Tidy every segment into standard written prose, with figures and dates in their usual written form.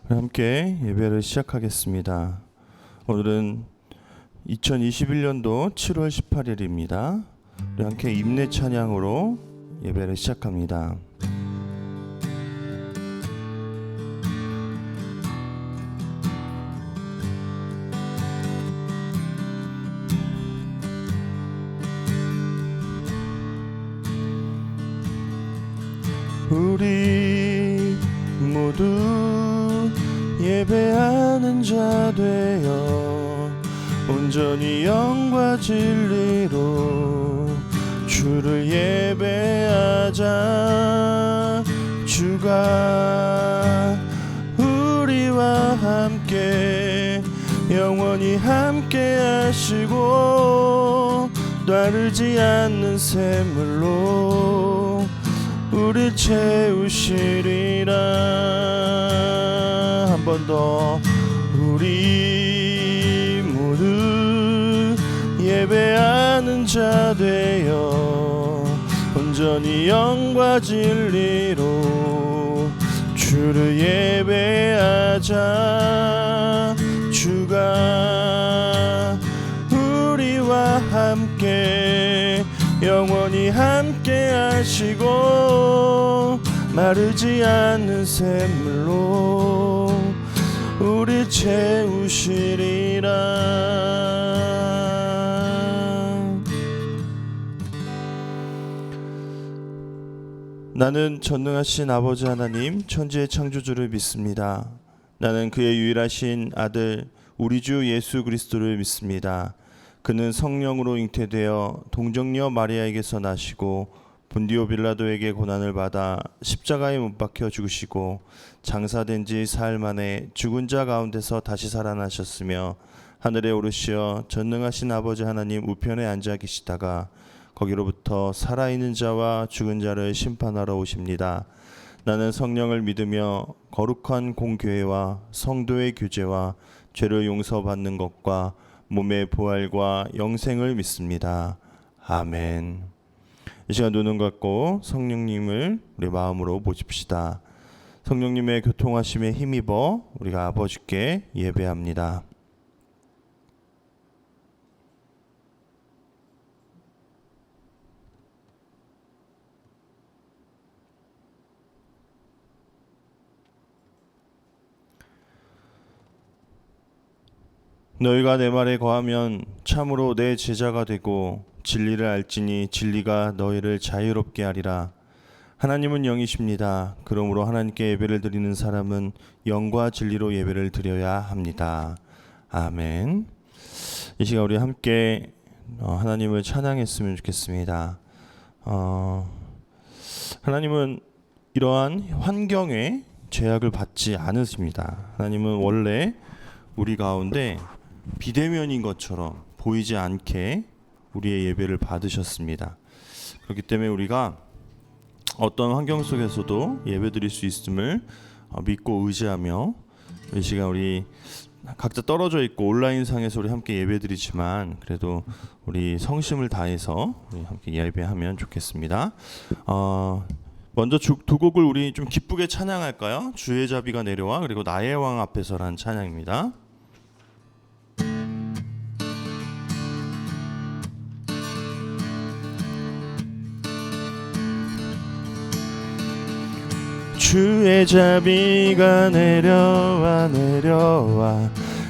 함께 예배를 시작하겠습니다. 오늘은 2021년도 7월 18일입니다. 우리 함께 임내 찬양으로 예배를 시작합니다. 우리 모두 예배하는 자 되어 온전히 영과 진리로 주를 예배하자. 주가 우리와 함께 영원히 함께 하시고 따르지 않는 샘물로 우리 채우시리라. 한 번 더. 우리 모두 예배하는 자 되어 온전히 영과 진리로 주를 예배하자. 주가 우리와 함께 영원히 함께 하시고 마르지 않는 샘물로 우리 채우시리라. 나는 전능하신 아버지 하나님 천지의 창조주를 믿습니다. 나는 그의 유일하신 아들 우리 주 예수 그리스도를 믿습니다. 그는 성령으로 잉태되어 동정녀 마리아에게서 나시고 본디오 빌라도에게 고난을 받아 십자가에 못 박혀 죽으시고 장사된 지 사흘 만에 죽은 자 가운데서 다시 살아나셨으며 하늘에 오르시어 전능하신 아버지 하나님 우편에 앉아 계시다가 거기로부터 살아있는 자와 죽은 자를 심판하러 오십니다. 나는 성령을 믿으며 거룩한 공교회와 성도의 교제와 죄를 용서받는 것과 몸의 부활과 영생을 믿습니다. 아멘. 이 시간 눈을 감고 성령님을 우리 마음으로 모십시다. 성령님의 교통하심에 힘입어 우리가 아버지께 예배합니다. 너희가 내 말에 거하면 참으로 내 제자가 되고 진리를 알지니 진리가 너희를 자유롭게 하리라. 하나님은 영이십니다. 그러므로 하나님께 예배를 드리는 사람은 영과 진리로 예배를 드려야 합니다. 아멘. 이 시간 우리 함께 하나님을 찬양했으면 좋겠습니다. 하나님은 이러한 환경에 제약을 받지 않으십니다. 하나님은 원래 우리 가운데 비대면인 것처럼 보이지 않게 우리의 예배를 받으셨습니다. 그렇기 때문에 우리가 어떤 환경 속에서도 예배드릴 수 있음을 믿고 의지하며 이 시간 우리 각자 떨어져 있고 온라인상에서 우리 함께 예배드리지만 그래도 우리 성심을 다해서 우리 함께 예배하면 좋겠습니다. 먼저 두 곡을 우리 좀 기쁘게 찬양할까요? 주의 자비가 내려와 그리고 나의 왕 앞에서라는 찬양입니다. 주의 자비가 내려와 내려와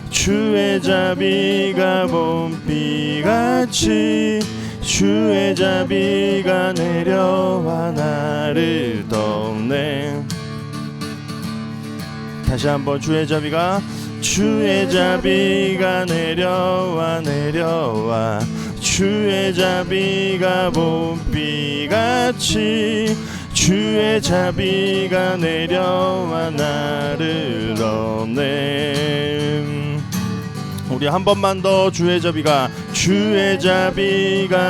주의 자비가 봄비같이 주의 자비가 내려와 나를 덮네. 다시 한번 주의 자비가 내려와 내려와 주의 자비가 봄비같이 주의 자비가 내려와 나를 덮네. 우리 한 번만 더 주의 자비가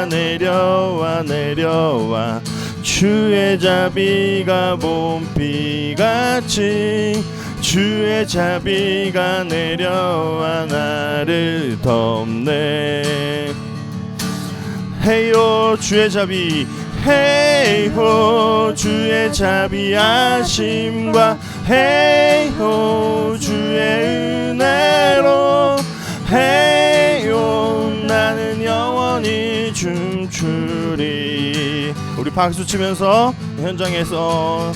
내려와 내려와 주의 자비가 봄비같이 주의 자비가 내려와 나를 덮네. 헤이오 주의 자비 헤이호 주의 자비하심과 헤이호 주의 은혜로 해요. 나는 영원히 춤추리. 우리 박수 치면서 현장에서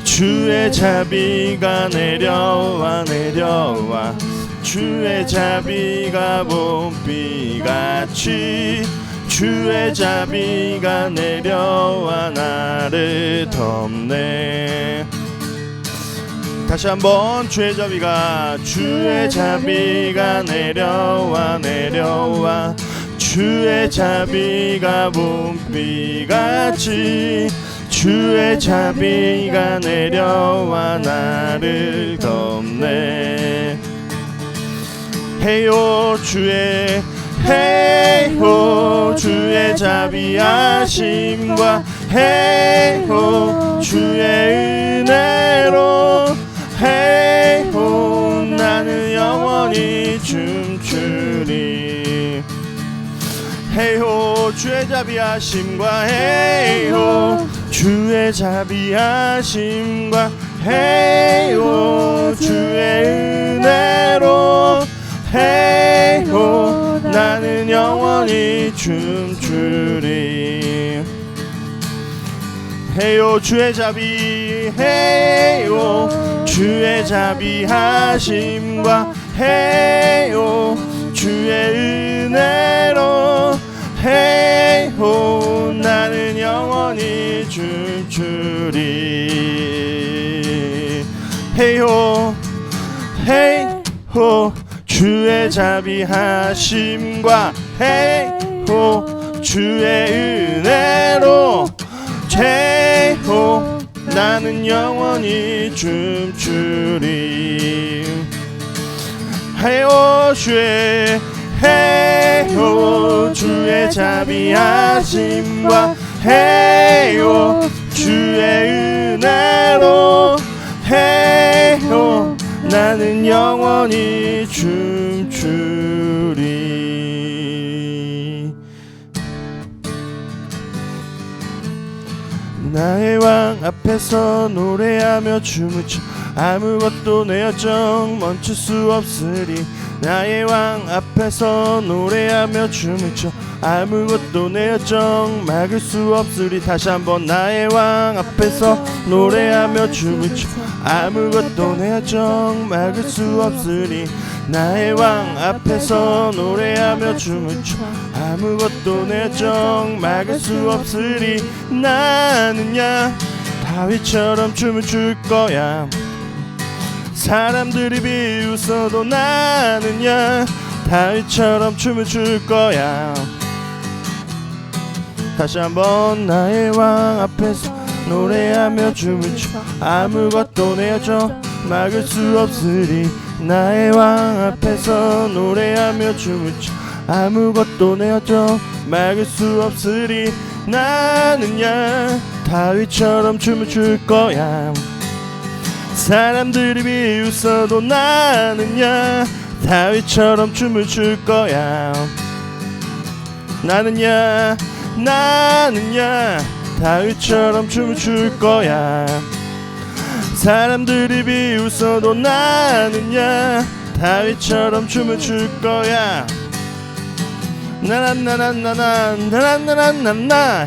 주의 자비가 내려와 내려와 주의 자비가 봄비같이 주의 자비가 내려와 나를 덮네. 다시 한번 주의 자비가 내려와 내려와 주의 자비가 봄비같이 주의 자비가 내려와 나를 덮네. 해요 주의 해요 주의 자비하심과 해요 주의 은혜로 해요 나는 영원히 춤추리. 해요 주의 자비하심과 해요 주의 자비하심과 해요 주의 은혜로 해요 나는 영원히 춤추리. 해요 주의 자비 해요 주의 자비하심과 해요 주의 은혜로 해요 나는 영원히 춤추리. 해요 해요 주의 자비하심과 해요 주의 은혜로 해요 나는 영원히 춤추리. 해요 주의 해요 주의 자비하심과 해요 주의 은혜로 해요 나는 영원히 춤추리. 나의 왕 앞에서 노래하며 춤을 춰 아무것도 내 열정 멈출 수 없으리. 나의 왕 앞에서 노래하며 춤을 춰 아무것도 내 열정 막을 수 없으리. 다시 한번 나의 왕 앞에서 노래하며 춤을 춰 아무것도 내 열정 막을 수 없으리. 나의 왕 앞에서 노래하며 춤을 춰 아무것도 내 열정 막을 수 없으리. 나는야 다윗처럼 춤을 출 거야. 사람들이 비웃어도 나는야 다윗처럼 춤을 출 거야. 다시 한번 나의 왕 앞에서 노래하며 춤을 춰 아무것도 내 열정 막을 수 없으리. 나의 왕 앞에서 노래하며 춤을 춰 아무것도 내 열정 막을 수 없으리. 나는야 다윗처럼 춤을 출 거야. 사람들이 비웃어도 나는야 다윗처럼 춤을 출 거야. 나는야 다윗처럼 춤을 출 거야. 사람들이 비웃어도 나는야 다윗처럼 춤을 출 거야. 나란나란나나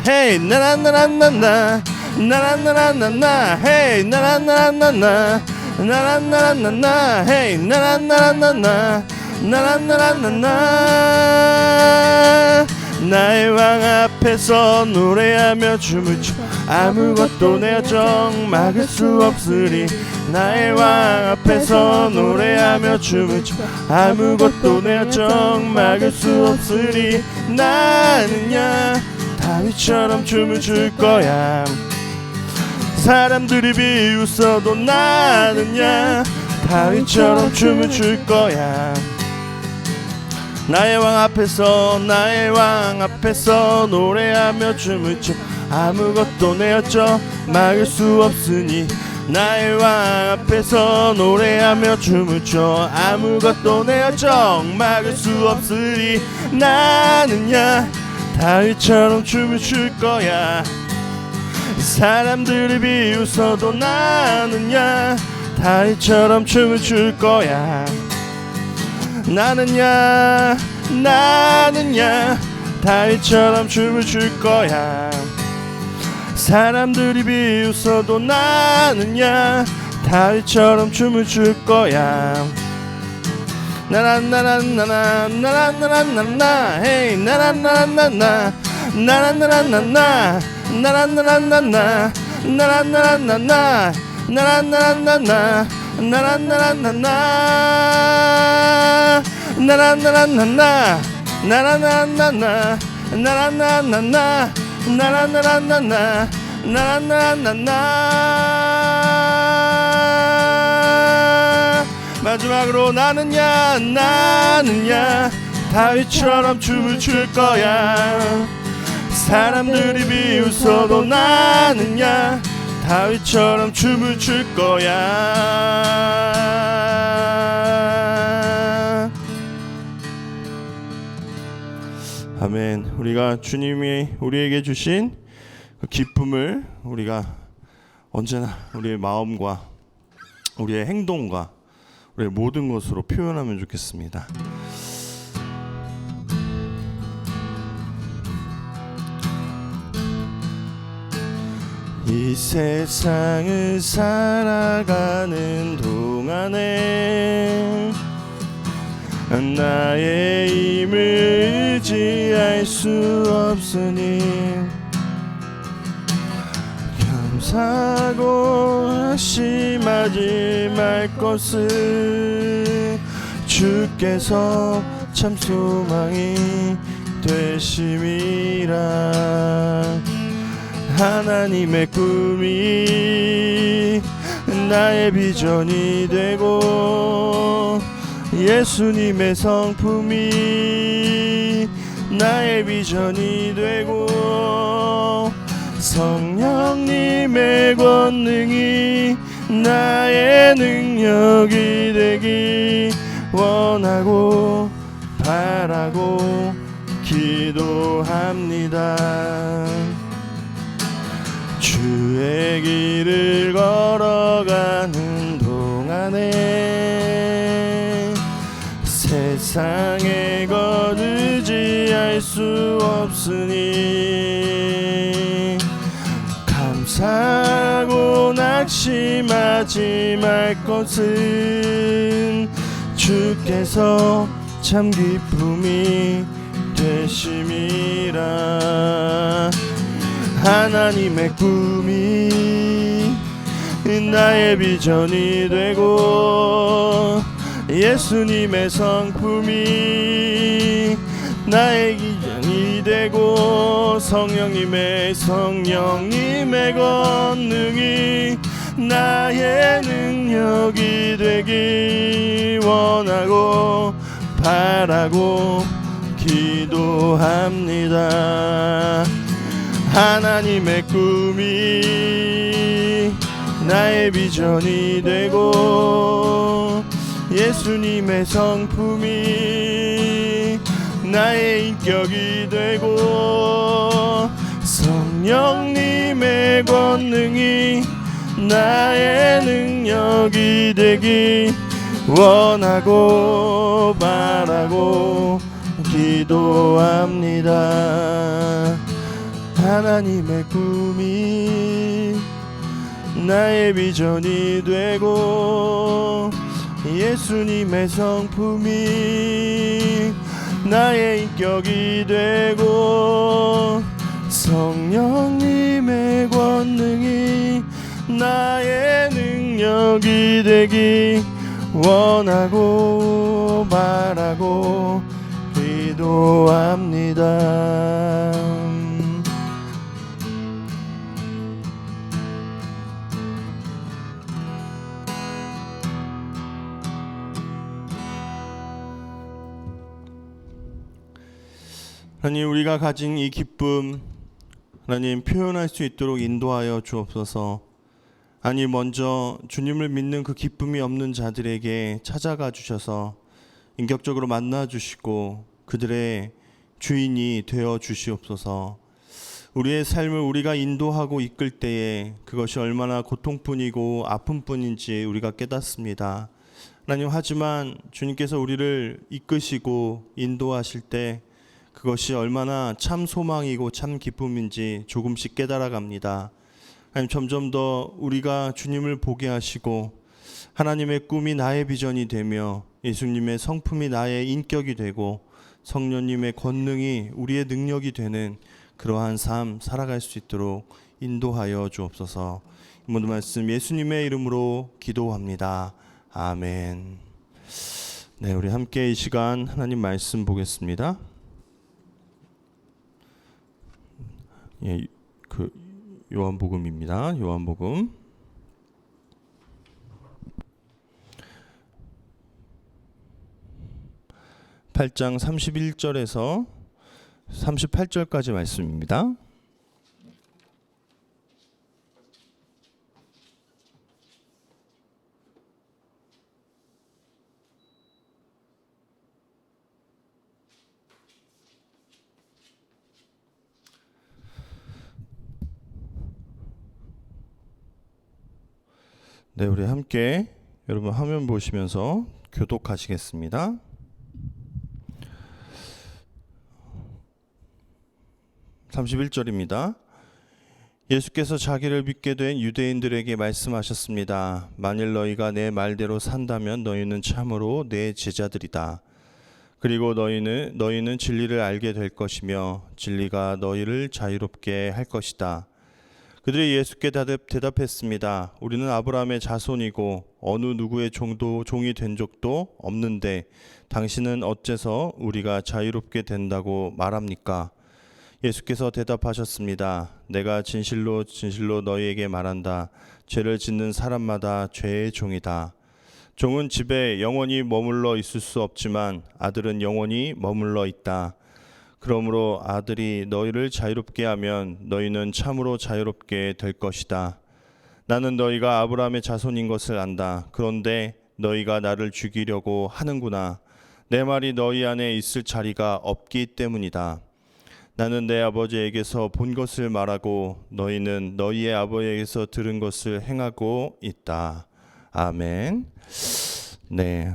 헤이 나란나란나나 나란나란나나 헤이 나란나란나나 나란나란나나 헤이 나란나란나나 나란나란나나. 나의 왕 앞에서 노래하며 춤을 춰 아무것도 내 열정 막을 수 없으리. 나의 왕 앞에서 노래하며 춤을 춰 아무것도 내 열정 막을 수 없으리. 나는야 다윗처럼 춤을 출 거야. 사람들이 비웃어도 나는야 다윗처럼 춤을 출 거야. 나의 왕 앞에서 노래하며 춤을 춰 아무것도 내 열정 막을 수 없으니. 나의 왕 앞에서 노래하며 춤을 춰 아무것도 내 열정 막을 수 없으리. 나는야 다윗처럼 춤을 출 거야. 사람들이 비웃어도 나는야 다윗처럼 춤을 출 거야. 나는야 다윗처럼 춤을 출 거야. 사람들이 비웃어도 나는야 다윗처럼 춤을 출 거야. 나란나란나나 헤이 나란나란나나 나란나란나나 나란나란나나 나란나란나나 나란나란나나 나란나란나나 나란나란나나 나란나란나나 나란나란나나 나란나란나나 나란나란나나. 마지막으로 나는야 다윗처럼 춤을 출 거야. 사람들이 비웃어도 나는야 다윗처럼 춤을 출 거야. 아멘. 우리가 주님이 우리에게 주신 그 기쁨을 우리가 언제나 우리의 마음과 우리의 행동과 우리의 모든 것으로 표현하면 좋겠습니다. 이 세상을 살아가는 동안에 나의 힘을 의지할 수 없으니 겸사고 심하지 말 것을 주께서 참 소망이 되심이라. 하나님의 꿈이 나의 비전이 되고 예수님의 성품이 나의 비전이 되고 성령님의 권능이 나의 능력이 되기 원하고 바라고 기도합니다. 주의 길을 걸어가는 동안에 세상에 것 의지할 수 없으니 감사하고 낙심하지 말 것은 주께서 참 기쁨이 되심이라. 하나님의 꿈이 나의 비전이 되고 예수님의 성품이 나의 기전이 되고 성령님의 권능이 나의 능력이 되기 원하고 바라고 기도합니다. 하나님의 꿈이 나의 비전이 되고 예수님의 성품이 나의 인격이 되고 성령님의 권능이 나의 능력이 되기 원하고 바라고 기도합니다. 하나님의 꿈이 나의 비전이 되고 예수님의 성품이 나의 인격이 되고 성령님의 권능이 나의 능력이 되기 원하고 바라고 기도합니다. 하나님, 우리가 가진 이 기쁨 하나님 표현할 수 있도록 인도하여 주옵소서. 아니, 먼저 주님을 믿는 그 기쁨이 없는 자들에게 찾아가 주셔서 인격적으로 만나 주시고 그들의 주인이 되어 주시옵소서. 우리의 삶을 우리가 인도하고 이끌 때에 그것이 얼마나 고통뿐이고 아픔뿐인지 우리가 깨닫습니다. 하나님, 하지만 주님께서 우리를 이끄시고 인도하실 때 그것이 얼마나 참 소망이고 참 기쁨인지 조금씩 깨달아갑니다. 하나님, 점점 더 우리가 주님을 보게 하시고 하나님의 꿈이 나의 비전이 되며 예수님의 성품이 나의 인격이 되고 성령님의 권능이 우리의 능력이 되는 그러한 삶 살아갈 수 있도록 인도하여 주옵소서. 이 모든 말씀 예수님의 이름으로 기도합니다. 아멘. 네, 우리 함께 이 시간 하나님 말씀 보겠습니다. 예, 요한복음입니다. 요한복음 8장 31절에서 38절까지 말씀입니다. 네, 우리 함께 여러분 화면 보시면서 교독하시겠습니다. (31절입니다) 예수께서 자기를 믿게 된 유대인들에게 말씀하셨습니다. 만일 너희가 내 말대로 산다면 너희는 참으로 내 제자들이다. 그리고 너희는 진리를 알게 될 것이며 진리가 너희를 자유롭게 할 것이다. 그들이 예수께 대답했습니다. 우리는 아브라함의 자손이고 어느 누구의 종이 된 적도 없는데 당신은 어째서 우리가 자유롭게 된다고 말합니까? 예수께서 대답하셨습니다. 내가 진실로 너희에게 말한다. 죄를 짓는 사람마다 죄의 종이다. 종은 집에 영원히 머물러 있을 수 없지만 아들은 영원히 머물러 있다. 그러므로 아들이 너희를 자유롭게 하면 너희는 참으로 자유롭게 될 것이다. 나는 너희가 아브라함의 자손인 것을 안다. 그런데 너희가 나를 죽이려고 하는구나. 내 말이 너희 안에 있을 자리가 없기 때문이다. 나는 내 아버지에게서 본 것을 말하고 너희는 너희의 아버지에게서 들은 것을 행하고 있다. 아멘. 네.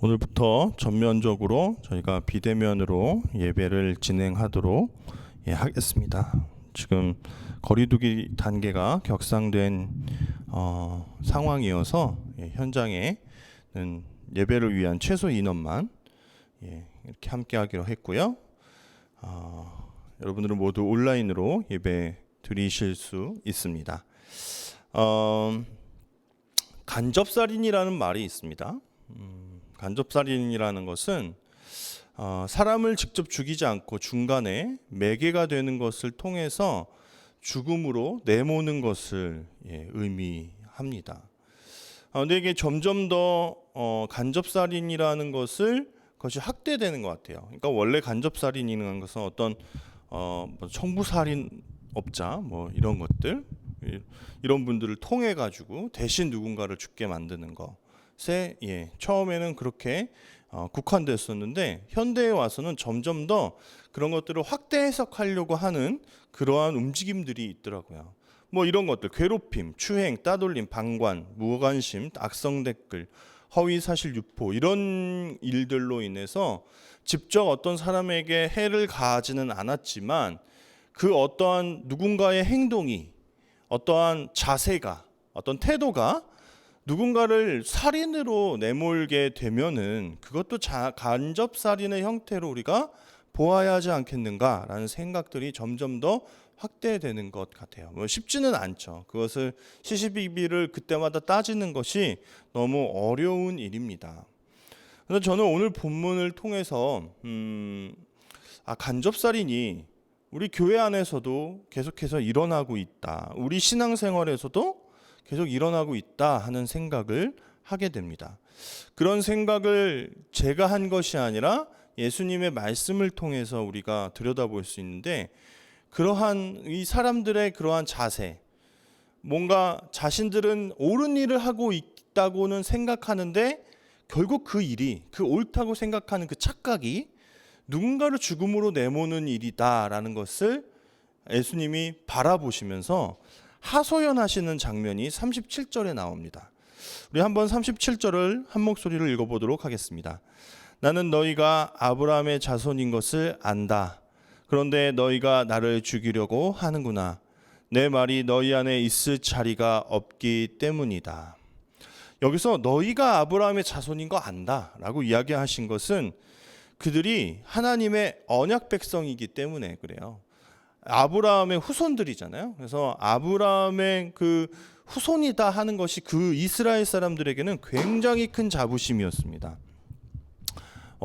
오늘부터 전면적으로 저희가 비대면으로 예배를 진행하도록 하겠습니다. 지금 거리두기 단계가 격상된 상황이어서 현장에는 예배를 위한 최소 인원만 이렇게 함께하기로 했고요. 여러분들은 모두 온라인으로 예배 드리실 수 있습니다. 간접살인이라는 말이 있습니다. 간접살인이라는 것은 사람을 직접 죽이지 않고 중간에 매개가 되는 것을 통해서 죽음으로 내모는 것을 의미합니다. 근데 이게 점점 더 간접살인이라는 것이 확대되는 것 같아요. 그러니까 원래 간접살인이라는 것은 어떤 청부살인업자 이런 것들, 이런 분들을 통해 가지고 대신 누군가를 죽게 만드는 것에 처음에는 그렇게 국한됐었는데 현대에 와서는 점점 더 그런 것들을 확대 해석하려고 하는 그러한 움직임들이 있더라고요. 이런 것들, 괴롭힘, 추행, 따돌림, 방관, 무관심, 악성 댓글, 허위 사실 유포, 이런 일들로 인해서 직접 어떤 사람에게 해를 가하지는 않았지만 그 어떠한 누군가의 행동이, 어떠한 자세가, 어떤 태도가 누군가를 살인으로 내몰게 되면은 그것도 간접살인의 형태로 우리가 보아야 하지 않겠는가라는 생각들이 점점 더 확대되는 것 같아요. 쉽지는 않죠. 그것을 시시비비를 그때마다 따지는 것이 너무 어려운 일입니다. 그래서 저는 오늘 본문을 통해서 간접살인이 우리 교회 안에서도 계속해서 일어나고 있다. 우리 신앙생활에서도 계속 일어나고 있다 하는 생각을 하게 됩니다. 그런 생각을 제가 한 것이 아니라 예수님의 말씀을 통해서 우리가 들여다볼 수 있는데, 그러한 이 사람들의 그러한 자세, 뭔가 자신들은 옳은 일을 하고 있다고는 생각하는데 결국 그 일이, 그 옳다고 생각하는 그 착각이 누군가를 죽음으로 내모는 일이다라는 것을 예수님이 바라보시면서 하소연하시는 장면이 37절에 나옵니다. 우리 한번 37절을 한 목소리로 읽어보도록 하겠습니다. 나는 너희가 아브라함의 자손인 것을 안다. 그런데 너희가 나를 죽이려고 하는구나. 내 말이 너희 안에 있을 자리가 없기 때문이다. 여기서 너희가 아브라함의 자손인 거 안다 라고 이야기하신 것은 그들이 하나님의 언약 백성이기 때문에 그래요. 아브라함의 후손들이잖아요. 그래서 아브라함의 그 후손이다 하는 것이 그 이스라엘 사람들에게는 굉장히 큰 자부심이었습니다.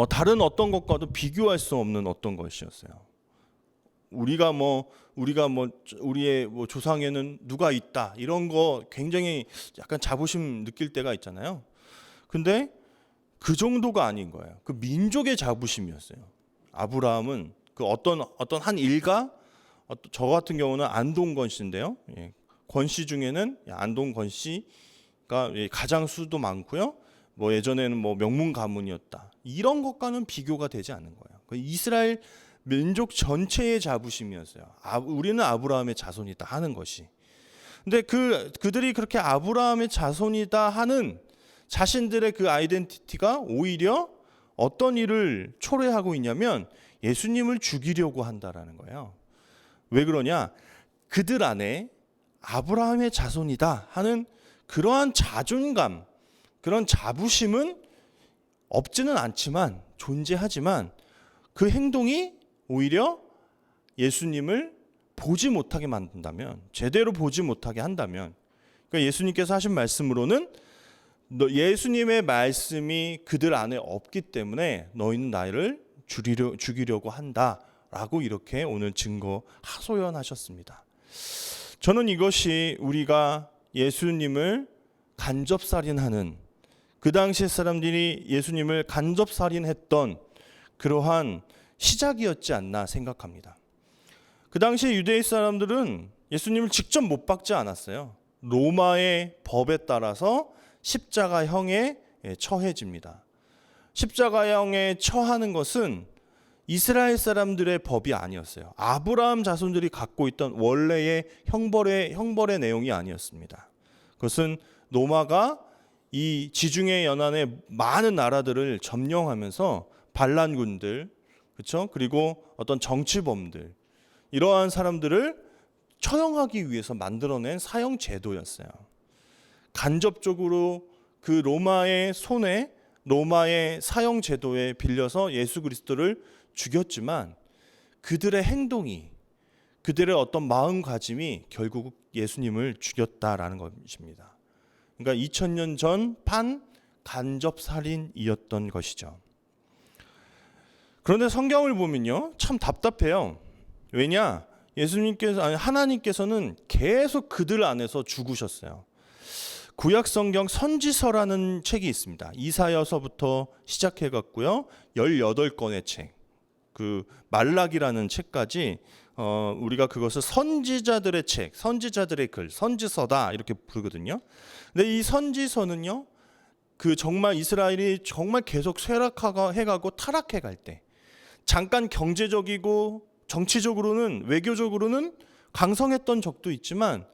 다른 어떤 것과도 비교할 수 없는 어떤 것이었어요. 우리가 우리의 조상에는 누가 있다 이런 거 굉장히 약간 자부심 느낄 때가 있잖아요. 근데 그 정도가 아닌 거예요. 그 민족의 자부심이었어요. 아브라함은 그 어떤 한 일가, 저 같은 경우는 안동 씨인데요. 권씨 중에는 안동 권씨가 가장 수도 많고요. 예전에는 명문 가문이었다. 이런 것과는 비교가 되지 않는 거예요. 이스라엘 민족 전체의 자부심이었어요. 우리는 아브라함의 자손이다 하는 것이. 근데 그들이 그렇게 아브라함의 자손이다 하는 자신들의 그 아이덴티티가 오히려 어떤 일을 초래하고 있냐면 예수님을 죽이려고 한다라는 거예요. 왜 그러냐? 그들 안에 아브라함의 자손이다 하는 그러한 자존감, 그런 자부심은 없지는 않지만 존재하지만 그 행동이 오히려 예수님을 보지 못하게 만든다면, 제대로 보지 못하게 한다면, 그러니까 예수님께서 하신 말씀으로는 예수님의 말씀이 그들 안에 없기 때문에 너희는 나를 죽이려고 한다라고 이렇게 오늘 증거 하소연하셨습니다. 저는 이것이 우리가 예수님을 간접살인하는, 그 당시 사람들이 예수님을 간접살인했던 그러한 시작이었지 않나 생각합니다. 그 당시에 유대인 사람들은 예수님을 직접 못 박지 않았어요. 로마의 법에 따라서 십자가형에 처해집니다. 십자가형에 처하는 것은 이스라엘 사람들의 법이 아니었어요. 아브라함 자손들이 갖고 있던 원래의 형벌의 내용이 아니었습니다. 그것은 로마가 이 지중해 연안의 많은 나라들을 점령하면서 반란군들, 그렇죠? 그리고 어떤 정치범들, 이러한 사람들을 처형하기 위해서 만들어낸 사형 제도였어요. 간접적으로 그 로마의 손에, 로마의 사형 제도에 빌려서 예수 그리스도를 죽였지만 그들의 행동이, 그들의 어떤 마음가짐이 결국 예수님을 죽였다라는 것입니다. 그러니까 2000년 전 간접살인이었던 것이죠. 그런데 성경을 보면요, 참 답답해요. 왜냐? 하나님께서는 계속 그들 안에서 죽으셨어요. 구약 성경 선지서라는 책이 있습니다. 이사야서부터 시작해 갖고요, 18권의 책, 그 말라기라는 책까지 우리가 그것을 선지자들의 책, 선지자들의 글, 선지서다 이렇게 부르거든요. 근데 이 선지서는요, 그 정말 이스라엘이 정말 계속 쇠락해가고 타락해갈 때, 잠깐 경제적이고 정치적으로는, 외교적으로는 강성했던 적도 있지만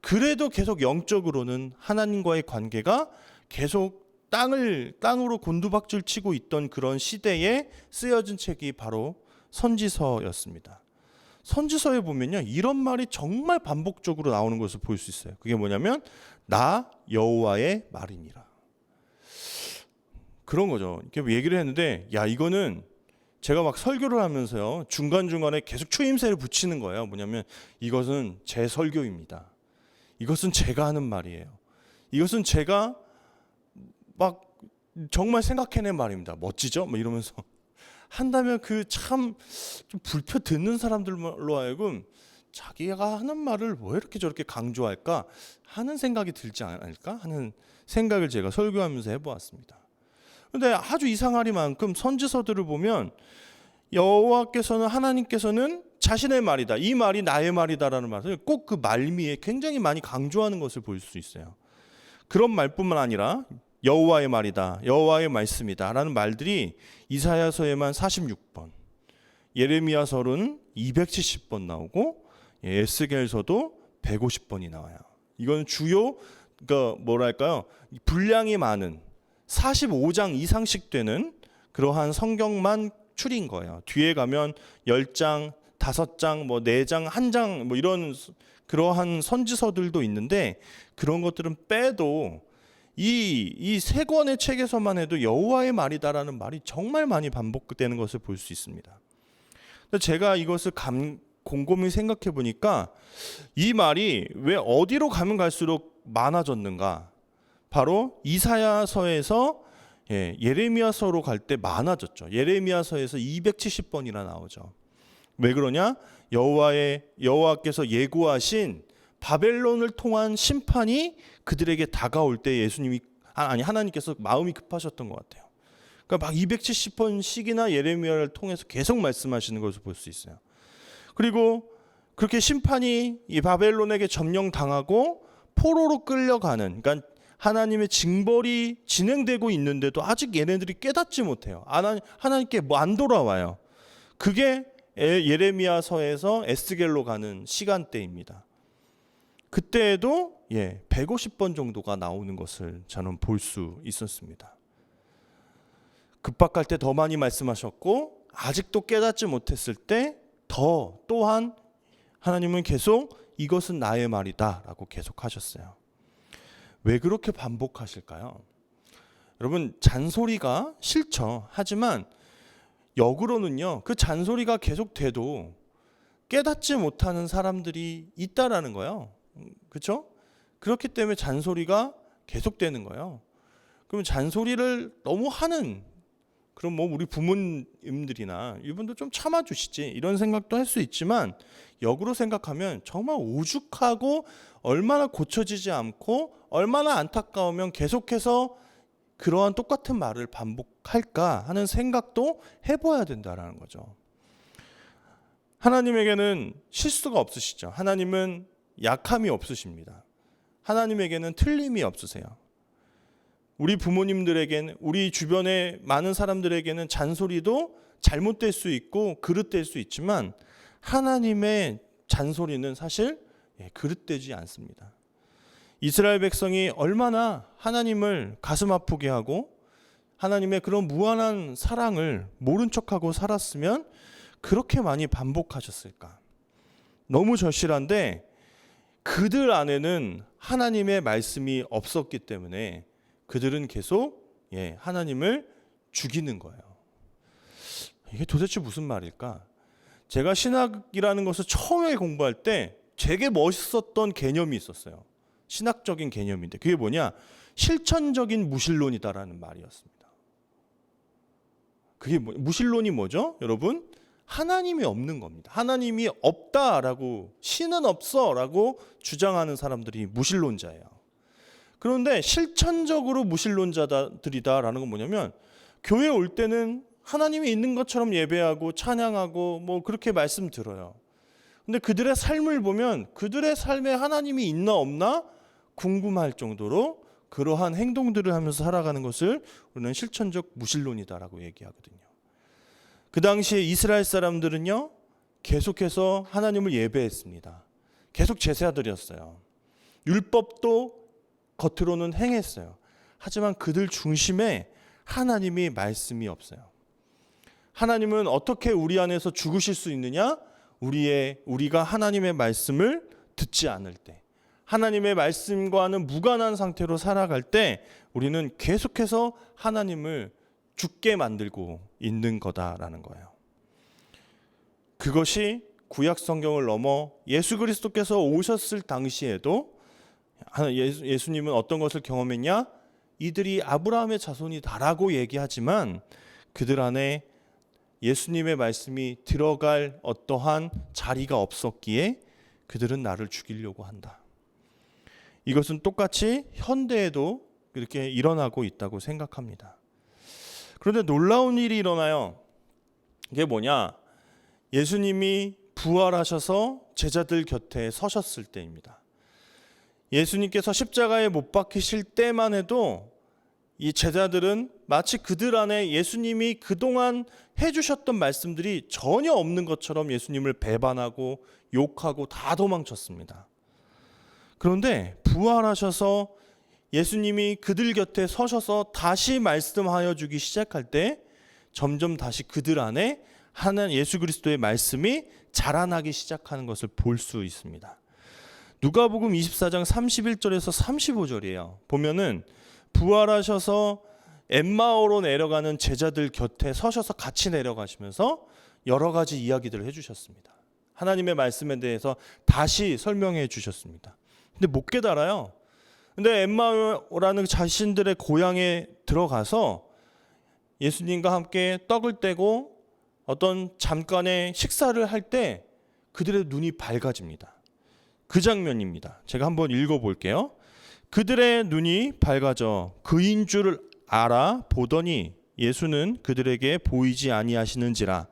그래도 계속 영적으로는 하나님과의 관계가 계속 땅으로 곤두박질 치고 있던 그런 시대에 쓰여진 책이 바로 선지서였습니다. 선지서에 보면요, 이런 말이 정말 반복적으로 나오는 것을 볼 수 있어요. 그게 뭐냐면 나 여호와의 말이니라. 그런 거죠. 이렇게 얘기를 했는데, 이거는 제가 막 설교를 하면서요, 중간중간에 계속 추임새를 붙이는 거예요. 뭐냐면 이것은 제 설교입니다. 이것은 제가 하는 말이에요. 이것은 제가 막 정말 생각해낸 말입니다. 멋지죠? 이러면서 한다면 그 참 좀 불편 듣는 사람들로 하여금 자기가 하는 말을 왜 이렇게 저렇게 강조할까 하는 생각이 들지 않을까 하는 생각을 제가 설교하면서 해보았습니다. 그런데 아주 이상하리만큼 선지서들을 보면 여호와께서는, 하나님께서는 자신의 말이다, 이 말이 나의 말이다라는 말을 꼭 그 말미에 굉장히 많이 강조하는 것을 볼 수 있어요. 그런 말뿐만 아니라 여호와의 말이다, 여호와의 말씀이다 라는 말들이 이사야서에만 46번, 예레미야서는 270번 나오고 에스겔서도 150번이 나와요. 이건 주요 그러니까 뭐랄까요? 분량이 많은 45장 이상씩 되는 그러한 성경만 추린 거예요. 뒤에 가면 10장, 5장, 뭐 4장, 1장 뭐 이런 그러한 선지서들도 있는데 그런 것들은 빼도 이 세 권의 책에서만 해도 여호와의 말이다라는 말이 정말 많이 반복되는 것을 볼 수 있습니다. 제가 이것을 곰곰이 생각해 보니까 이 말이 왜 어디로 가면 갈수록 많아졌는가? 바로 이사야서에서 예레미야서로 갈 때 많아졌죠. 예레미야서에서 270번이나 나오죠. 왜 그러냐? 여호와께서 예고하신 바벨론을 통한 심판이 그들에게 다가올 때 하나님께서 마음이 급하셨던 것 같아요. 그러니까 막 270번씩이나 예레미야를 통해서 계속 말씀하시는 것을 볼 수 있어요. 그리고 그렇게 심판이 이 바벨론에게 점령당하고 포로로 끌려가는, 그러니까 하나님의 징벌이 진행되고 있는데도 아직 얘네들이 깨닫지 못해요. 하나님께 안 돌아와요. 그게 예레미야서에서 에스겔로 가는 시간대입니다. 그때에도 150번 정도가 나오는 것을 저는 볼 수 있었습니다. 급박할 때 더 많이 말씀하셨고 아직도 깨닫지 못했을 때 또한 하나님은 계속 이것은 나의 말이다 라고 계속 하셨어요. 왜 그렇게 반복하실까요? 여러분, 잔소리가 싫죠. 하지만 역으로는요, 그 잔소리가 계속 돼도 깨닫지 못하는 사람들이 있다라는 거예요. 그렇죠? 그렇기 때문에 잔소리가 계속되는 거예요. 그럼 잔소리를 너무 하는, 그럼 뭐 우리 부모님들이나 이분도 좀 참아주시지 이런 생각도 할 수 있지만, 역으로 생각하면 정말 오죽하고 얼마나 고쳐지지 않고 얼마나 안타까우면 계속해서 그러한 똑같은 말을 반복할까 하는 생각도 해봐야 된다라는 거죠. 하나님에게는 실수가 없으시죠. 하나님은 약함이 없으십니다. 하나님에게는 틀림이 없으세요. 우리 부모님들에게는, 우리 주변의 많은 사람들에게는 잔소리도 잘못될 수 있고 그릇될 수 있지만 하나님의 잔소리는 사실 그릇되지 않습니다. 이스라엘 백성이 얼마나 하나님을 가슴 아프게 하고 하나님의 그런 무한한 사랑을 모른 척하고 살았으면 그렇게 많이 반복하셨을까? 너무 절실한데 그들 안에는 하나님의 말씀이 없었기 때문에 그들은 계속 하나님을 죽이는 거예요. 이게 도대체 무슨 말일까? 제가 신학이라는 것을 처음에 공부할 때 되게 멋있었던 개념이 있었어요. 신학적인 개념인데 그게 뭐냐? 실천적인 무신론이다라는 말이었습니다. 그게 무신론이 뭐죠? 여러분, 하나님이 없는 겁니다. 하나님이 없다라고, 신은 없어라고 주장하는 사람들이 무신론자예요. 그런데 실천적으로 무신론자들이다라는 건 뭐냐면, 교회 올 때는 하나님이 있는 것처럼 예배하고 찬양하고 뭐 그렇게 말씀 들어요. 근데 그들의 삶을 보면 그들의 삶에 하나님이 있나 없나 궁금할 정도로 그러한 행동들을 하면서 살아가는 것을 우리는 실천적 무신론이다라고 얘기하거든요. 그 당시에 이스라엘 사람들은요, 계속해서 하나님을 예배했습니다. 계속 제사 드렸어요. 율법도 겉으로는 행했어요. 하지만 그들 중심에 하나님이 말씀이 없어요. 하나님은 어떻게 우리 안에서 죽으실 수 있느냐? 우리가 하나님의 말씀을 듣지 않을 때, 하나님의 말씀과는 무관한 상태로 살아갈 때 우리는 계속해서 하나님을 죽게 만들고 있는 거다라는 거예요. 그것이 구약 성경을 넘어 예수 그리스도께서 오셨을 당시에도 예수님은 어떤 것을 경험했냐? 이들이 아브라함의 자손이다라고 얘기하지만 그들 안에 예수님의 말씀이 들어갈 어떠한 자리가 없었기에 그들은 나를 죽이려고 한다. 이것은 똑같이 현대에도 이렇게 일어나고 있다고 생각합니다. 그런데 놀라운 일이 일어나요. 이게 뭐냐? 예수님이 부활하셔서 제자들 곁에 서셨을 때입니다. 예수님께서 십자가에 못 박히실 때만 해도 이 제자들은 마치 그들 안에 예수님이 그동안 해주셨던 말씀들이 전혀 없는 것처럼 예수님을 배반하고 욕하고 다 도망쳤습니다. 그런데 부활하셔서 예수님이 그들 곁에 서셔서 다시 말씀하여 주기 시작할 때 점점 다시 그들 안에 하나님 예수 그리스도의 말씀이 자라나기 시작하는 것을 볼 수 있습니다. 누가복음 24장 31절에서 35절이에요. 보면은 부활하셔서 엠마오로 내려가는 제자들 곁에 서셔서 같이 내려가시면서 여러 가지 이야기들을 해주셨습니다. 하나님의 말씀에 대해서 다시 설명해 주셨습니다. 근데 못 깨달아요. 근데 엠마오라는 자신들의 고향에 들어가서 예수님과 함께 떡을 떼고 어떤 잠깐의 식사를 할 때 그들의 눈이 밝아집니다. 그 장면입니다. 제가 한번 읽어볼게요. 그들의 눈이 밝아져 그인 줄 알아 보더니 예수는 그들에게 보이지 아니하시는지라.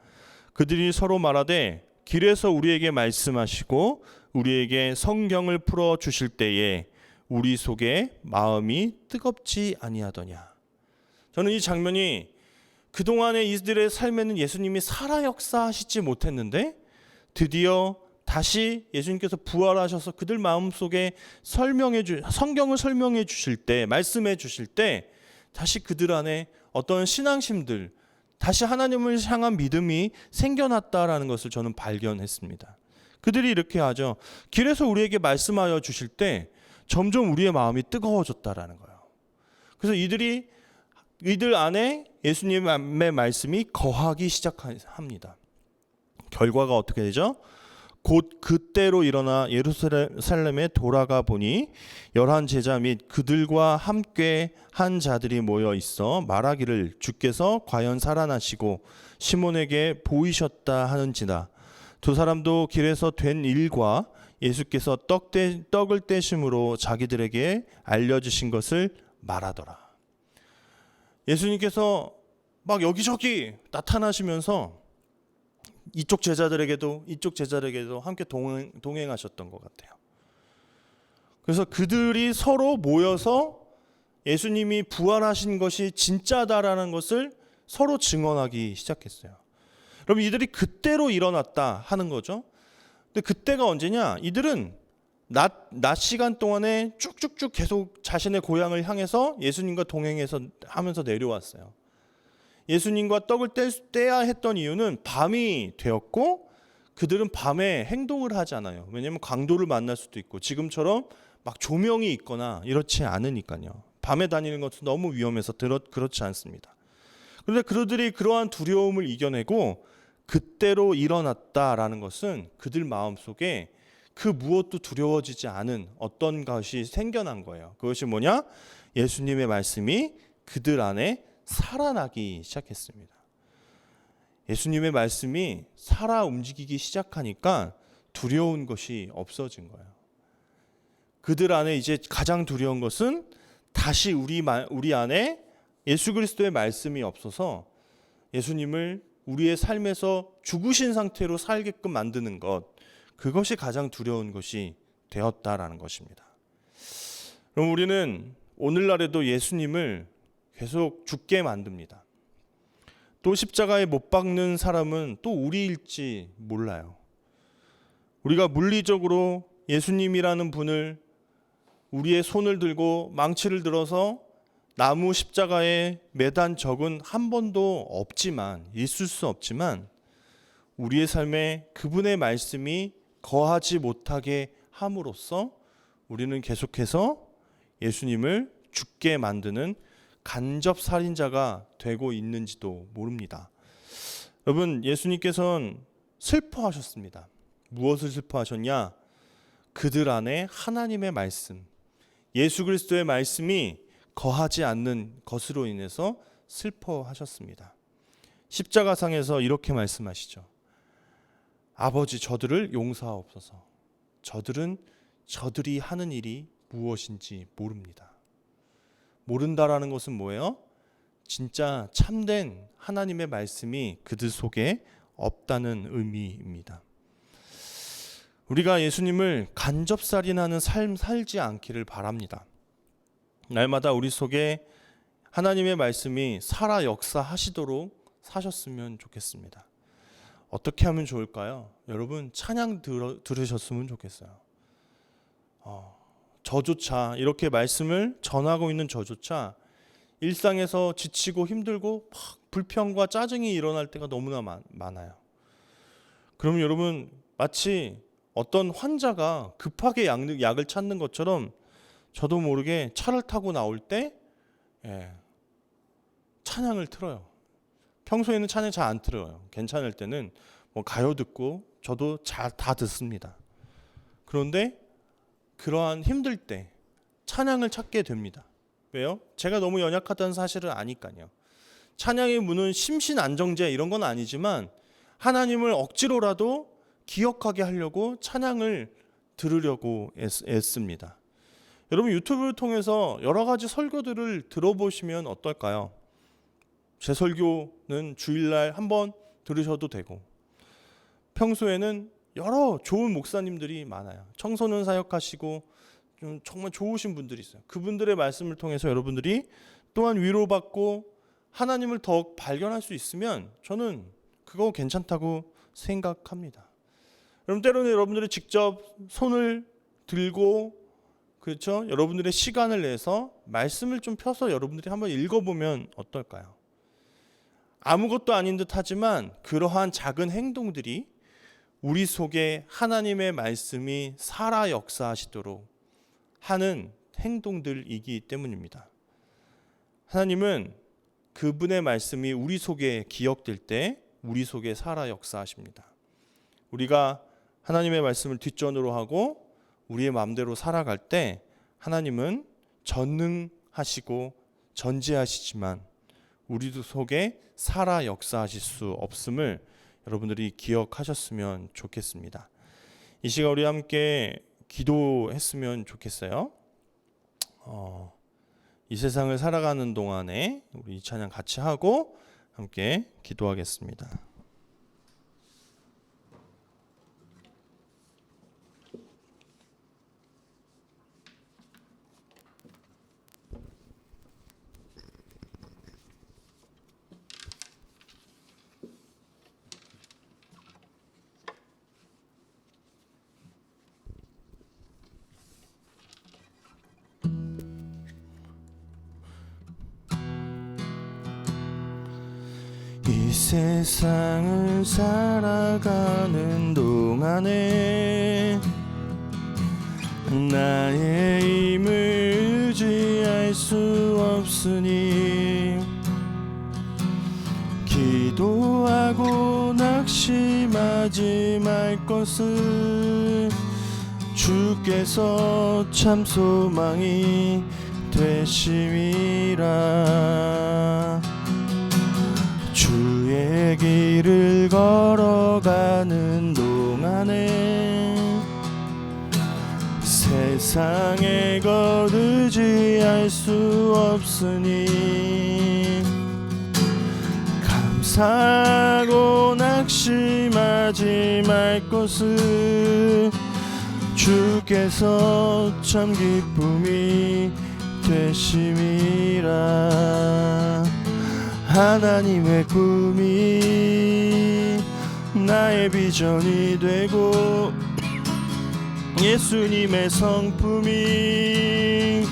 그들이 서로 말하되 길에서 우리에게 말씀하시고 우리에게 성경을 풀어 주실 때에 우리 속에 마음이 뜨겁지 아니하더냐. 저는 이 장면이 그동안의 이들의 삶에는 예수님이 살아 역사하시지 못했는데 드디어 다시 예수님께서 부활하셔서 그들 마음속에 성경을 설명해 주실 때, 말씀해 주실 때 다시 그들 안에 어떤 신앙심들, 다시 하나님을 향한 믿음이 생겨났다라는 것을 저는 발견했습니다. 그들이 이렇게 하죠. 길에서 우리에게 말씀하여 주실 때 점점 우리의 마음이 뜨거워졌다라는 거예요. 그래서 이들 안에 예수님의 말씀이 거하기 시작합니다. 결과가 어떻게 되죠? 곧 그때로 일어나 예루살렘에 돌아가 보니 11 제자 및 그들과 함께 한 자들이 모여 있어 말하기를 주께서 과연 살아나시고 시몬에게 보이셨다 하는지라. 두 사람도 길에서 된 일과 예수께서 떡을 떼심으로 자기들에게 알려주신 것을 말하더라. 예수님께서 막 여기저기 나타나시면서 이쪽 제자들에게도 함께 동행하셨던 것 같아요. 그래서 그들이 서로 모여서 예수님이 부활하신 것이 진짜다라는 것을 서로 증언하기 시작했어요. 그럼 이들이 그때로 일어났다 하는 거죠. 근데 그때가 언제냐? 이들은 낮 시간 동안에 쭉쭉쭉 계속 자신의 고향을 향해서 예수님과 하면서 내려왔어요. 예수님과 떡을 떼야 했던 이유는 밤이 되었고 그들은 밤에 행동을 하지 않아요. 왜냐하면 강도를 만날 수도 있고 지금처럼 막 조명이 있거나 이렇지 않으니까요. 밤에 다니는 것은 너무 위험해서 그렇지 않습니다. 그런데 그들이 그러한 두려움을 이겨내고 그때로 일어났다라는 것은 그들 마음속에 그 무엇도 두려워지지 않은 어떤 것이 생겨난 거예요. 그것이 뭐냐? 예수님의 말씀이 그들 안에 살아나기 시작했습니다. 예수님의 말씀이 살아 움직이기 시작하니까 두려운 것이 없어진 거예요. 그들 안에 이제 가장 두려운 것은 다시 우리 안에 예수 그리스도의 말씀이 없어서 예수님을 우리의 삶에서 죽으신 상태로 살게끔 만드는 것, 그것이 가장 두려운 것이 되었다라는 것입니다. 그럼 우리는 오늘날에도 예수님을 계속 죽게 만듭니다. 또 십자가에 못 박는 사람은 또 우리일지 몰라요. 우리가 물리적으로 예수님이라는 분을 우리의 손을 들고 망치를 들어서 나무 십자가에 매단 적은 한 번도 있을 수 없지만 우리의 삶에 그분의 말씀이 거하지 못하게 함으로써 우리는 계속해서 예수님을 죽게 만드는 간접살인자가 되고 있는지도 모릅니다. 여러분, 예수님께서는 슬퍼하셨습니다. 무엇을 슬퍼하셨냐? 그들 안에 하나님의 말씀, 예수 그리스도의 말씀이 거하지 않는 것으로 인해서 슬퍼하셨습니다. 십자가상에서 이렇게 말씀하시죠. 아버지, 저들을 용서하옵소서. 저들이 하는 일이 무엇인지 모릅니다. 모른다라는 것은 뭐예요? 진짜 참된 하나님의 말씀이 그들 속에 없다는 의미입니다. 우리가 예수님을 간접살인하는 삶 살지 않기를 바랍니다. 날마다 우리 속에 하나님의 말씀이 살아 역사하시도록 사셨으면 좋겠습니다. 어떻게 하면 좋을까요? 여러분 찬양 들으셨으면 좋겠어요. 저조차 이렇게 말씀을 전하고 있는 저조차 일상에서 지치고 힘들고 불평과 짜증이 일어날 때가 너무나 많아요. 그러면 여러분 마치 어떤 환자가 급하게 약을 찾는 것처럼 저도 모르게 차를 타고 나올 때 찬양을 틀어요. 평소에는 찬양 잘 안 틀어요. 괜찮을 때는 뭐 가요 듣고 저도 다 듣습니다. 그런데 그러한 힘들 때 찬양을 찾게 됩니다. 왜요? 제가 너무 연약하다는 사실을 아니까요. 찬양의 문은 심신안정제 이런 건 아니지만 하나님을 억지로라도 기억하게 하려고 찬양을 들으려고 애씁니다. 여러분 유튜브를 통해서 여러 가지 설교들을 들어보시면 어떨까요? 제 설교는 주일날 한번 들으셔도 되고 평소에는 여러 좋은 목사님들이 많아요. 청소년 사역하시고 좀 정말 좋으신 분들이 있어요. 그분들의 말씀을 통해서 여러분들이 또한 위로받고 하나님을 더 발견할 수 있으면 저는 그거 괜찮다고 생각합니다. 여러분 때로는 여러분들이 직접 손을 들고 그렇죠? 여러분들의 시간을 내서 말씀을 좀 펴서 여러분들이 한번 읽어보면 어떨까요? 아무것도 아닌 듯 하지만 그러한 작은 행동들이 우리 속에 하나님의 말씀이 살아 역사하시도록 하는 행동들이기 때문입니다. 하나님은 그분의 말씀이 우리 속에 기억될 때 우리 속에 살아 역사하십니다. 우리가 하나님의 말씀을 뒷전으로 하고 우리의 마음대로 살아갈 때 하나님은 전능하시고 전지하시지만 우리 속에 살아 역사하실 수 없음을 여러분들이 기억하셨으면 좋겠습니다. 이 시간 우리 함께 기도했으면 좋겠어요. 이 세상을 살아가는 동안에 우리 이 찬양 같이 하고 함께 기도하겠습니다. 이 세상을 살아가는 동안에 나의 힘을 의지할 수 없으니 기도하고 낙심하지 말 것을 주께서 참 소망이 되심이라. 주의 길을 걸어가는 동안에 세상의 것 의지할 수 없으니 감사하고 낙심하지 말 것을 주께서 참 기쁨이 되심이라. 하나님의 꿈이 나의 비전이 되고 예수님의 성품이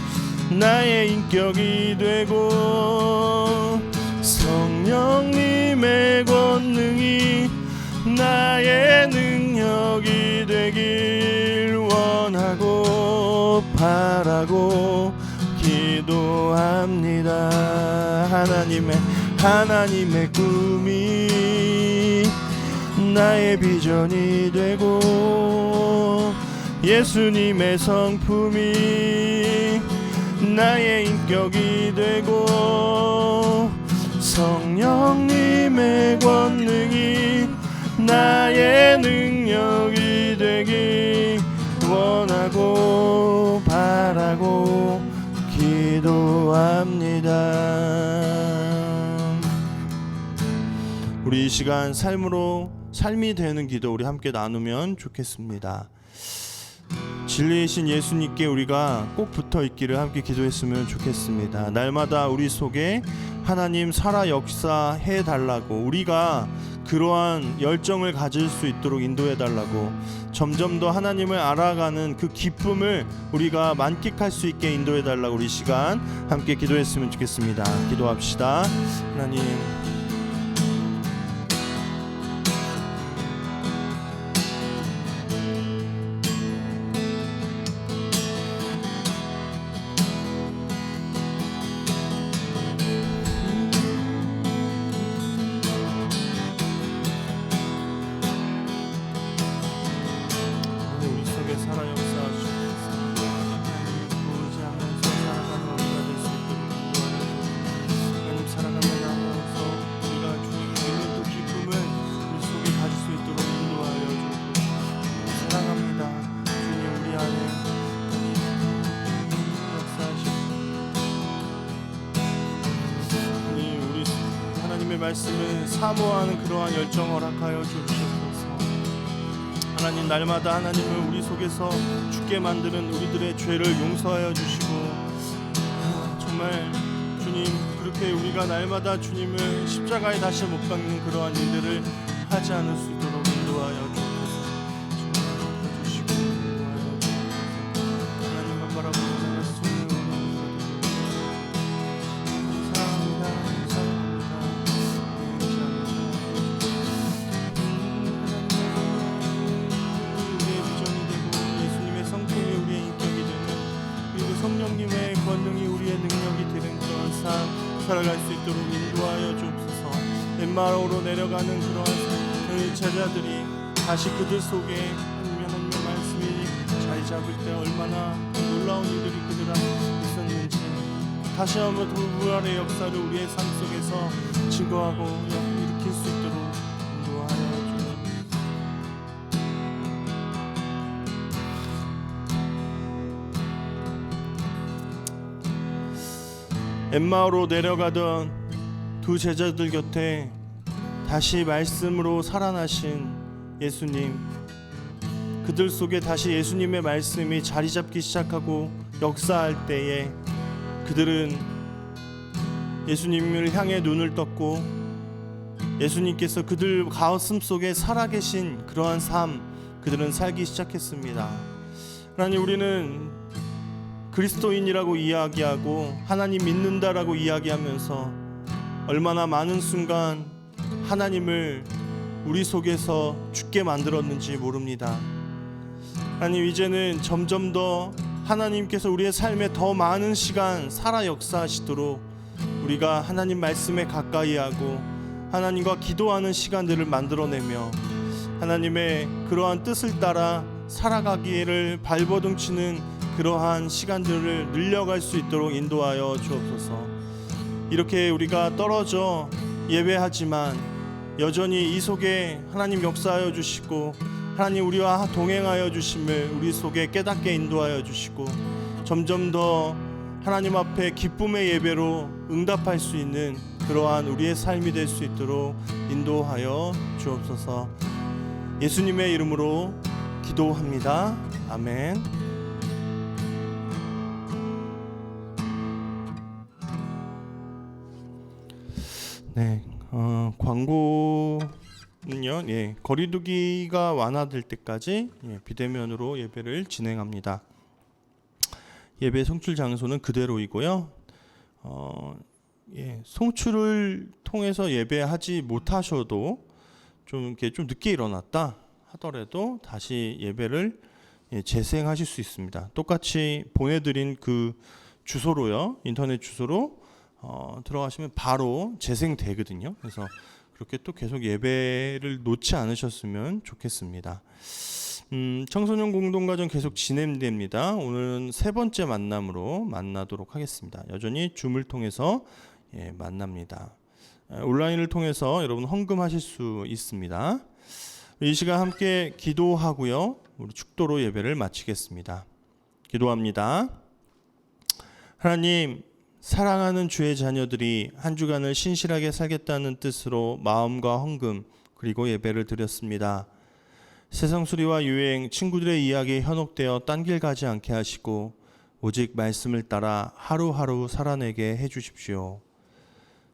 나의 인격이 되고 성령님의 권능이 나의 능력이 되길 원하고 바라고 기도합니다. 하나님의 꿈이 나의 비전이 되고 예수님의 성품이 나의 인격이 되고 성령님의 권능이 나의 능력이 되길 원하고 바라고 기도합니다. 우리 이 시간 삶이 되는 기도 우리 함께 나누면 좋겠습니다. 진리이신 예수님께 우리가 꼭 붙어 있기를 함께 기도했으면 좋겠습니다. 날마다 우리 속에 하나님 살아 역사해 달라고, 우리가 그러한 열정을 가질 수 있도록 인도해 달라고, 점점 더 하나님을 알아가는 그 기쁨을 우리가 만끽할 수 있게 인도해 달라고 우리 시간 함께 기도했으면 좋겠습니다. 기도합시다. 하나님, 말씀을 사모하는 그러한 열정 허락하여 주옵소서. 하나님, 날마다 하나님을 우리 속에서 죽게 만드는 우리들의 죄를 용서하여 주시고, 정말 주님, 그렇게 우리가 날마다 주님을 십자가에 다시 못 박는 그러한 일들을 하지 않을 수 있도록 인도하여 주옵소서. 주시고 인도하여 주옵소서. 하나님만 바라보는 말씀을 성령님의 권능이 우리의 능력이 되는 그런 삶 살아갈 수 있도록 인도하여 주옵소서. 엠마오로 내려가는 그러한 그 제자들이 다시 그들 속에 하나님의 말씀이 자리 잡을 때 얼마나 놀라운 일들이 그들 안에 있었는지 다시 한번 부활의 역사를 우리의 삶 속에서 증거하고 일으킬 수 있도록 인도하여 주옵소서. 엠마오로 내려가던 두 제자들 곁에 다시 말씀으로 살아나신 예수님, 그들 속에 다시 예수님의 말씀이 자리 잡기 시작하고 역사할 때에 그들은 예수님을 향해 눈을 떴고 예수님께서 그들 가슴 속에 살아계신 그러한 삶 그들은 살기 시작했습니다. 하나님, 우리는 그리스도인이라고 이야기하고 하나님 믿는다라고 이야기하면서 얼마나 많은 순간 하나님을 우리 속에서 죽게 만들었는지 모릅니다. 하나님, 이제는 점점 더 하나님께서 우리의 삶에 더 많은 시간 살아 역사하시도록 우리가 하나님 말씀에 가까이 하고 하나님과 기도하는 시간들을 만들어내며 하나님의 그러한 뜻을 따라 살아가기를 발버둥치는 그러한 시간들을 늘려갈 수 있도록 인도하여 주옵소서. 이렇게 우리가 떨어져 예배하지만 여전히 이 속에 하나님 역사하여 주시고 하나님 우리와 동행하여 주심을 우리 속에 깨닫게 인도하여 주시고 점점 더 하나님 앞에 기쁨의 예배로 응답할 수 있는 그러한 우리의 삶이 될 수 있도록 인도하여 주옵소서. 예수님의 이름으로 기도합니다. 아멘. 네, 광고는요, 거리두기가 완화될 때까지 비대면으로 예배를 진행합니다. 예배 송출 장소는 그대로이고요. 송출을 통해서 예배하지 못하셔도 좀 늦게 일어났다 하더라도 다시 예배를 재생하실 수 있습니다. 똑같이 보내드린 그 주소로요, 인터넷 주소로 들어가시면 바로 재생되거든요. 그래서 그렇게 또 계속 예배를 놓지 않으셨으면 좋겠습니다. 청소년 공동가정 계속 진행됩니다. 오늘은 세 번째 만남으로 만나도록 하겠습니다. 여전히 줌을 통해서 만납니다. 온라인을 통해서 여러분 헌금하실 수 있습니다. 이 시간 함께 기도하고요, 우리 축도로 예배를 마치겠습니다. 기도합니다. 하나님, 사랑하는 주의 자녀들이 한 주간을 신실하게 살겠다는 뜻으로 마음과 헌금 그리고 예배를 드렸습니다. 세상 소리와 유행, 친구들의 이야기에 현혹되어 딴 길 가지 않게 하시고 오직 말씀을 따라 하루하루 살아내게 해주십시오.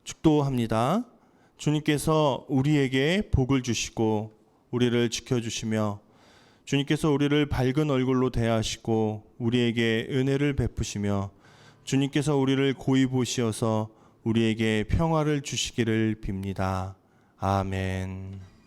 축도합니다. 주님께서 우리에게 복을 주시고 우리를 지켜주시며 주님께서 우리를 밝은 얼굴로 대하시고 우리에게 은혜를 베푸시며 주님께서 우리를 고이 보시어서 우리에게 평화를 주시기를 빕니다. 아멘.